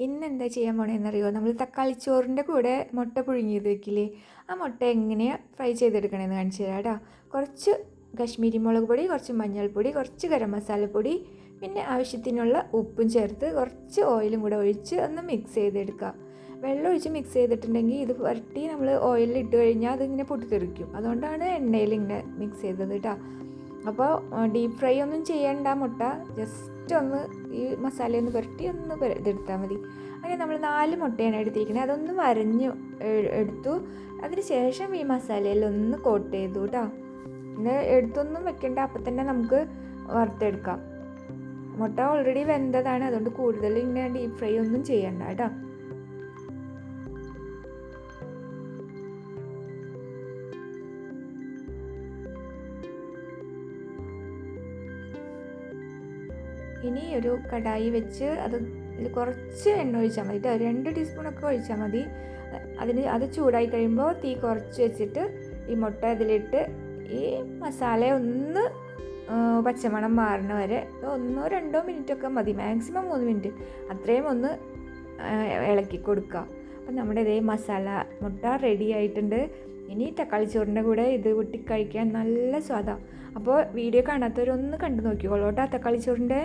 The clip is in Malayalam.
ഇന്നെന്താ ചെയ്യാൻ പോണേന്നറിയോ? നമ്മൾ തക്കാളിച്ചോറിൻ്റെ കൂടെ മുട്ട പുഴുങ്ങിയത് വെക്കില്ലേ? ആ മുട്ട എങ്ങനെയാണ് ഫ്രൈ ചെയ്തെടുക്കണമെന്ന് കാണിച്ചു തരാം കേട്ടോ. കുറച്ച് കശ്മീരി മുളക് പൊടി, കുറച്ച് മഞ്ഞൾപ്പൊടി, കുറച്ച് ഗരം മസാലപ്പൊടി, പിന്നെ ആവശ്യത്തിനുള്ള ഉപ്പും ചേർത്ത് കുറച്ച് ഓയിലും കൂടെ ഒഴിച്ച് ഒന്ന് മിക്സ് ചെയ്തെടുക്കുക. വെള്ളം ഒഴിച്ച് മിക്സ് ചെയ്തിട്ടുണ്ടെങ്കിൽ ഇത് പുരട്ടി നമ്മൾ ഓയിലിൽ ഇട്ട് കഴിഞ്ഞാൽ അതിങ്ങനെ പൊട്ടിത്തെറിക്കും. അതുകൊണ്ടാണ് എണ്ണയിൽ ഇങ്ങനെ മിക്സ് ചെയ്തത് കേട്ടോ. അപ്പോൾ ഡീപ്പ് ഫ്രൈ ഒന്നും ചെയ്യേണ്ട മുട്ട, ജസ്റ്റ് ഒന്ന് ഈ മസാലയൊന്ന് പുരട്ടി ഒന്ന് ഇതെടുത്താൽ മതി. അങ്ങനെ നമ്മൾ 4 മുട്ടയാണ് എടുത്തിരിക്കുന്നത്. അതൊന്ന് വരഞ്ഞു എടുത്തു. അതിന് ശേഷം ഈ മസാലയിൽ ഒന്ന് കോട്ട് ചെയ്തു കേട്ടോ. പിന്നെ എടുത്തൊന്നും വെക്കേണ്ട, അപ്പം തന്നെ നമുക്ക് വറുത്തെടുക്കാം. മുട്ട ഓൾറെഡി വെന്തതാണ്, അതുകൊണ്ട് കൂടുതൽ ഇങ്ങനെ ഡീപ്പ് ഫ്രൈ ഒന്നും ചെയ്യണ്ട കേട്ടോ. ഇനി ഒരു കടായി വെച്ച് അതിൽ കുറച്ച് എണ്ണ ഒഴിച്ചാൽ മതി കേട്ടോ. 2 ടീസ്പൂണൊക്കെ ഒഴിച്ചാൽ മതി. അത് ചൂടായി കഴിയുമ്പോൾ തീ കുറച്ച് വെച്ചിട്ട് ഈ മുട്ട അതിലിട്ട് ഈ മസാല ഒന്ന് പച്ചമണം മാറണ വരെ 1-2 മിനിറ്റൊക്കെ മതി, മാക്സിമം 3 മിനിറ്റ് അത്രയും ഒന്ന് ഇളക്കി കൊടുക്കുക. അപ്പം നമ്മുടെ ഇതേ മസാല മുട്ട റെഡി ആയിട്ടുണ്ട്. ഇനി തക്കാളിച്ചോറിൻ്റെ കൂടെ ഇത് കൂട്ടി കഴിക്കാൻ നല്ല സ്വാദാണ്. അപ്പോൾ വീഡിയോ കാണാത്തവരൊന്ന് കണ്ടു നോക്കിക്കോളൂ കേട്ടോ തക്കാളിച്ചോറിൻ്റെ.